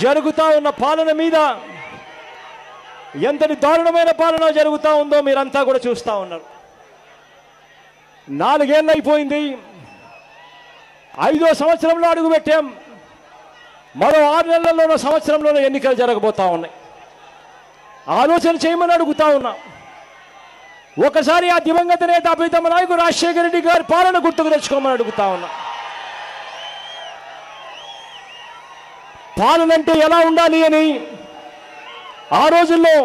జరుగుతా ఉన్న పాలన మీద ఎంతటి దారుణమైన పాలన జరుగుతూ ఉందో మీరంతా కూడా చూస్తూ ఉన్నారు. 4 ఏళ్ళు అయిపోయింది, 5వ సంవత్సరంలో అడుగుపెట్టాం. మరో 6 నెలల్లోనో సంవత్సరంలోనో ఎన్నికలు జరగబోతా ఉన్నాయి. ఆలోచన చేయమని అడుగుతా ఉన్నా. ఒకసారి ఆ దివంగత నేత ప్రీతమ నాయకుడు రాజశేఖర రెడ్డి గారి పాలన గుర్తుకు తెచ్చుకోమని అడుగుతా ఉన్నా. పాలన అంటే ఎలా ఉండాలి అని ఆ రోజుల్లో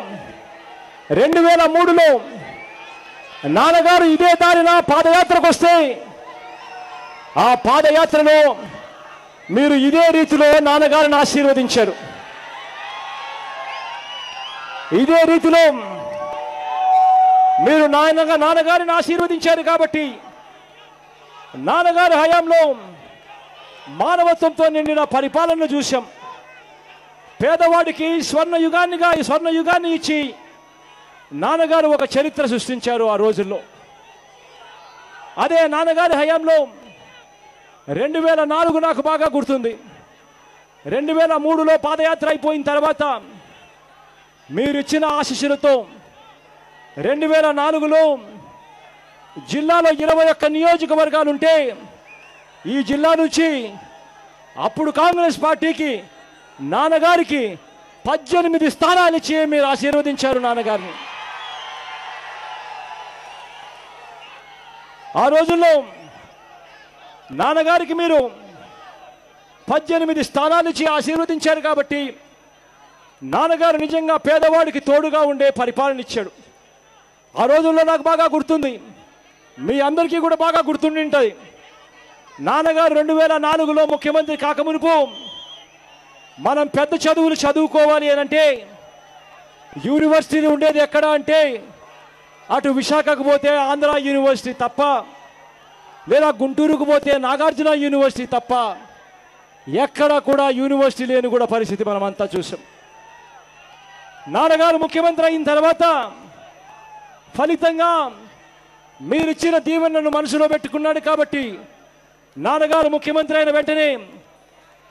2003లో నాన్నగారు ఇదే దారిన పాదయాత్రకు వస్తే ఆ పాదయాత్రలో మీరు ఇదే రీతిలో నాన్నగారిని ఆశీర్వదించారు. ఇదే రీతిలో మీరు నాన్నగారిని ఆశీర్వదించారు. కాబట్టి నాన్నగారి హయాంలో మానవత్వంతో నిండిన పరిపాలనను చూశాం. పేదవాడికి స్వర్ణ యుగాన్ని ఇచ్చి నాన్నగారు ఒక చరిత్ర సృష్టించారు ఆ రోజుల్లో. అదే నాన్నగారి హయాంలో 2004 నాకు బాగా గుర్తుంది. 2003లో పాదయాత్ర అయిపోయిన తర్వాత మీరిచ్చిన ఆశీస్సులతో 2004లో జిల్లాలో 21 నియోజకవర్గాలుంటే ఈ జిల్లా నుంచి అప్పుడు కాంగ్రెస్ పార్టీకి నాన్నగారికి 18 స్థానాలు ఇచ్చి మీరు ఆశీర్వదించారు నాన్నగారిని. ఆ రోజుల్లో నాన్నగారికి మీరు 18 స్థానాలు ఇచ్చి ఆశీర్వదించారు. కాబట్టి నాన్నగారు నిజంగా పేదవాడికి తోడుగా ఉండే పరిపాలన ఇచ్చాడు. ఆ రోజుల్లో నాకు బాగా గుర్తుంది, మీ అందరికీ కూడా బాగా గుర్తుండి ఉంటుంది. నాన్నగారు 2004లో ముఖ్యమంత్రి కాకమునుపు మనం పెద్ద చదువులు చదువుకోవాలి అని అంటే యూనివర్సిటీలు ఉండేది ఎక్కడ అంటే అటు విశాఖకు పోతే ఆంధ్ర యూనివర్సిటీ తప్ప, లేదా గుంటూరుకు పోతే నాగార్జున యూనివర్సిటీ తప్ప ఎక్కడ కూడా యూనివర్సిటీ లేని కూడా పరిస్థితి మనమంతా చూసాం. నాన్నగారు ముఖ్యమంత్రి అయిన తర్వాత ఫలితంగా మీరిచ్చిన దీవెనను మనసులో పెట్టుకున్నాడు. కాబట్టి నాన్నగారు ముఖ్యమంత్రి అయిన వెంటనే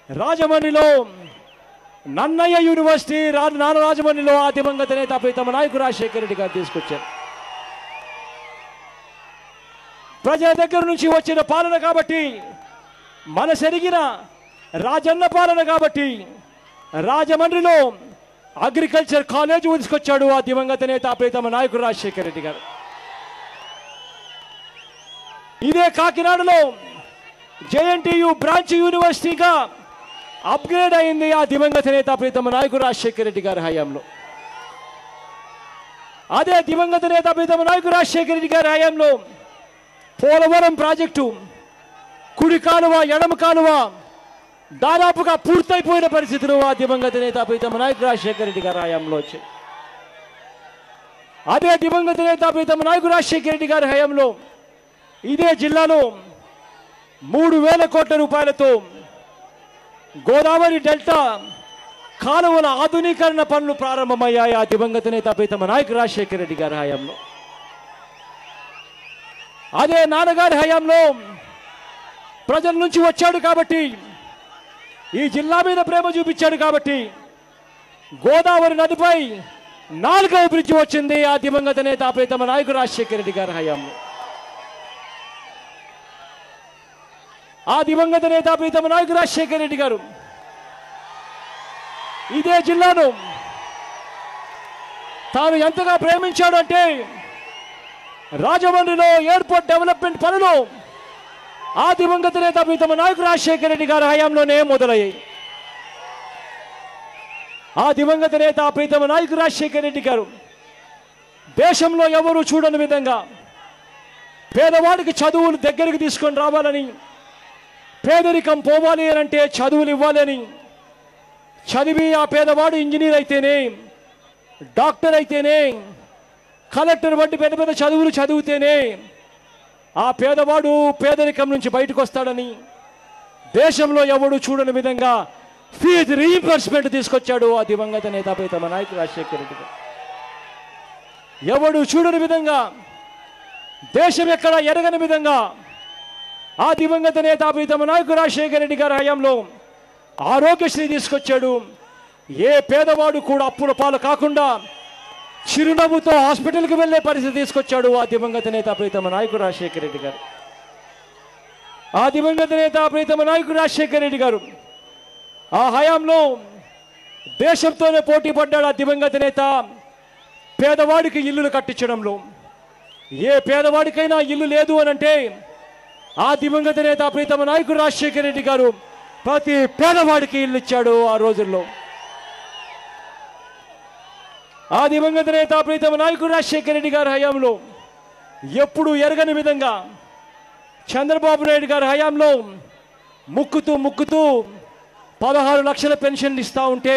రాజమండ్రిలో నన్నయ్య యూనివర్సిటీ రాజమండ్రిలో ఆ దివంగత నేత ప్రీతమ నాయకుడు రాజశేఖర రెడ్డి గారు తీసుకొచ్చారు. ప్రజల దగ్గర నుంచి వచ్చిన పాలన కాబట్టి, మన సెరిగిన రాజన్న పాలన కాబట్టి రాజమండ్రిలో అగ్రికల్చర్ కాలేజ్ తీసుకొచ్చాడు ఆ దివంగత నేత ప్రీతమ నాయకుడు రాజశేఖర రెడ్డి గారు. ఇదే కాకినాడలో జేఎన్టీయు బ్రాంచ్ యూనివర్సిటీగా అప్గ్రేడ్ అయింది ఆ దివంగత నేత ప్రీతమ నాయకుడు రాజశేఖర రెడ్డి గారి హయాంలో. అదే దివంగత నేత ప్రీతమ నాయకుడు రాజశేఖర రెడ్డి గారి హయాంలో పోలవరం ప్రాజెక్టు కుడి కాలువ ఎడమ కాలువ దాదాపుగా పూర్తయిపోయిన పరిస్థితులు ఆ దివంగత నేత ప్రీతమ నాయకుడు రాజశేఖర రెడ్డి గారి హయాంలో వచ్చాయి. అదే దివంగత నేత ప్రీతమ నాయకుడు రాజశేఖర రెడ్డి గారి హయాంలో ఇదే జిల్లాలో 3,000 కోట్ల రూపాయలతో గోదావరి డెల్టా కాలువల ఆధునీకరణ పనులు ప్రారంభమయ్యాయి ఆ దివంగత నేత ప్రీతమ నాయకుడు రాజశేఖర రెడ్డి గారి హయాంలో. అదే నాన్నగారి హయాంలో ప్రజల నుంచి వచ్చాడు కాబట్టి, ఈ జిల్లా మీద ప్రేమ చూపించాడు కాబట్టి గోదావరి నదిపై 4వ బ్రిడ్జి వచ్చింది ఆ దివంగత నేత ప్రీతమ నాయకుడు రాజశేఖర రెడ్డి గారి హయాంలో. ఆ దివంగత నేత ప్రీతమ నాయకుడు రాజశేఖర రెడ్డి గారు ఇదే జిల్లాను తాను ఎంతగా ప్రేమించాడు అంటే రాజమండ్రిలో ఎయిర్పోర్ట్ డెవలప్మెంట్ పనులు ఆ దివంగత నేత ప్రీతమ నాయకుడు రాజశేఖర రెడ్డి గారి హయాంలోనే మొదలయ్యాయి. ఆ దివంగత నేత ప్రీతమ నాయకుడు రాజశేఖర రెడ్డి గారు దేశంలో ఎవరు చూడని విధంగా పేదవాడికి చదువులు దగ్గరికి తీసుకొని రావాలని, పేదరికం పోవాలి అని అంటే చదువులు ఇవ్వాలని, చదివి ఆ పేదవాడు ఇంజనీర్ అయితేనే, డాక్టర్ అయితేనే, కలెక్టర్ వంటి పెద్ద పెద్ద చదువులు చదివితేనే ఆ పేదవాడు పేదరికం నుంచి బయటకు వస్తాడని దేశంలో ఎవడు చూడని విధంగా ఫీజు రీయింబర్స్మెంట్ తీసుకొచ్చాడు ఆ దివంగత నేత ప్రీతమ నాయకుడు రాజశేఖర రెడ్డి గారు. ఎవడు చూడని విధంగా దేశం ఎక్కడ ఎరగని విధంగా ఆ దివంగత నేత ప్రీతమ నాయకుడు రాజశేఖర రెడ్డి గారి హయాంలో ఆరోగ్యశ్రీ తీసుకొచ్చాడు. ఏ పేదవాడు కూడా అప్పుల పాలు కాకుండా చిరునవ్వుతో హాస్పిటల్కి వెళ్ళే పరిస్థితి తీసుకొచ్చాడు ఆ దివంగత నేత ప్రీతమ నాయకుడు రాజశేఖర రెడ్డి గారు. ఆ దివంగత నేత ప్రీతమ నాయకుడు రాజశేఖర రెడ్డి గారు ఆ హయాంలో దేశంతోనే పోటీ పడ్డాడు. ఆ దివంగత నేత పేదవాడికి ఇల్లులు కట్టించడంలో. ఏ పేదవాడికైనా ఇల్లు లేదు అని అంటే ఆ దివంగత నేత ప్రీతమ నాయకుడు రాజశేఖర రెడ్డి గారు ప్రతి పేదవాడికి ఇల్లు ఇచ్చాడు ఆ రోజుల్లో. ఆ దివంగత నేత ప్రీతమ నాయకుడు రాజశేఖర రెడ్డి గారి హయాంలో ఎప్పుడు ఎరగని విధంగా చంద్రబాబు నాయుడు గారి హయాంలో ముక్కుతూ 16 లక్షల పెన్షన్లు ఇస్తూ ఉంటే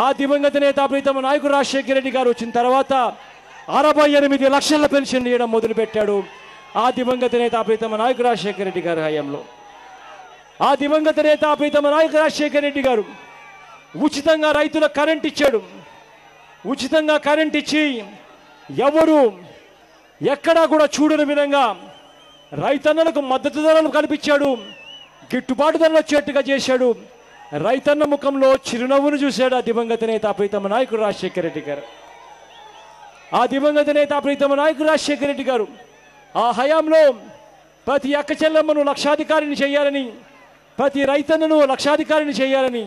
ఆ దివంగత నేత ప్రీతమ నాయకుడు రాజశేఖర రెడ్డి గారు వచ్చిన తర్వాత 68 లక్షల పెన్షన్ ఇవ్వడం మొదలుపెట్టాడు ఆ దివంగత నేత ప్రీతమ నాయకుడు రాజశేఖర రెడ్డి గారి హయాంలో. ఆ దివంగత నేత ప్రీతమ నాయకుడు రాజశేఖర రెడ్డి గారు ఉచితంగా రైతులకు కరెంట్ ఇచ్చాడు. ఉచితంగా కరెంట్ ఇచ్చి ఎవరు ఎక్కడా కూడా చూడని విధంగా రైతన్నలకు మద్దతు ధరలు కల్పించాడు. గిట్టుబాటు ధరలు వచ్చేట్టుగా చేశాడు. రైతన్న ముఖంలో చిరునవ్వును చూశాడు ఆ దివంగత నేత ప్రీతమ నాయకుడు రాజశేఖర రెడ్డి గారు. ఆ దివంగత నేత ప్రీతమ నాయకుడు రాజశేఖర రెడ్డి గారు ఆ హయాంలో ప్రతి అక్క చెల్లెమ్మను లక్షాధికారిని చేయాలని, ప్రతి రైతన్నను లక్షాధికారిని చేయాలని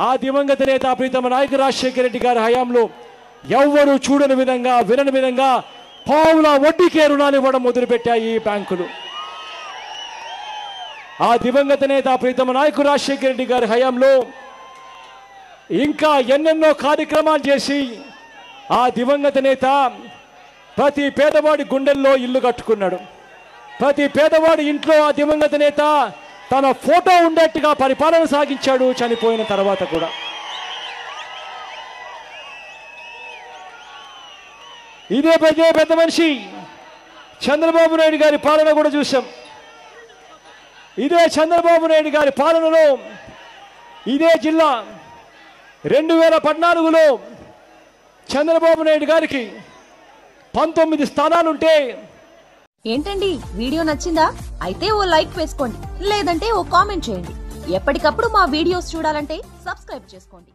ఆ దివంగత నేత ప్రీతమ నాయకుడు రాజశేఖర రెడ్డి గారి హయాంలో ఎవ్వరూ చూడని విధంగా వినని విధంగా పావుల వడ్డీకే రుణాలు ఇవ్వడం మొదలుపెట్టాయి ఈ బ్యాంకులు. ఆ దివంగత నేత ప్రీతమ నాయకుడు రాజశేఖర రెడ్డి గారి హయాంలో ఇంకా ఎన్నెన్నో కార్యక్రమాలు చేసి ఆ దివంగత నేత ప్రతి పేదవాడి గుండెల్లో ఇల్లు కట్టుకున్నాడు. ప్రతి పేదవాడి ఇంట్లో ఆ దివంగత నేత తన ఫోటో ఉండేట్టుగా పరిపాలన సాగించాడు చనిపోయిన తర్వాత కూడా. ఇదే పెద్ద మనిషి చంద్రబాబు నాయుడు గారి పాలన కూడా చూసాం. ఇదే చంద్రబాబు నాయుడు గారి పాలనలో ఇదే జిల్లా 2014లో చంద్రబాబు నాయుడు గారికి 19 స్థానాలుంటే. ఏంటండి వీడియో నచ్చిందా? అయితే ఓ లైక్ వేసుకోండి, లేదంటే ఓ కామెంట్ చేయండి. ఎప్పటికప్పుడు మా వీడియోస్ చూడాలంటే సబ్స్క్రైబ్ చేసుకోండి.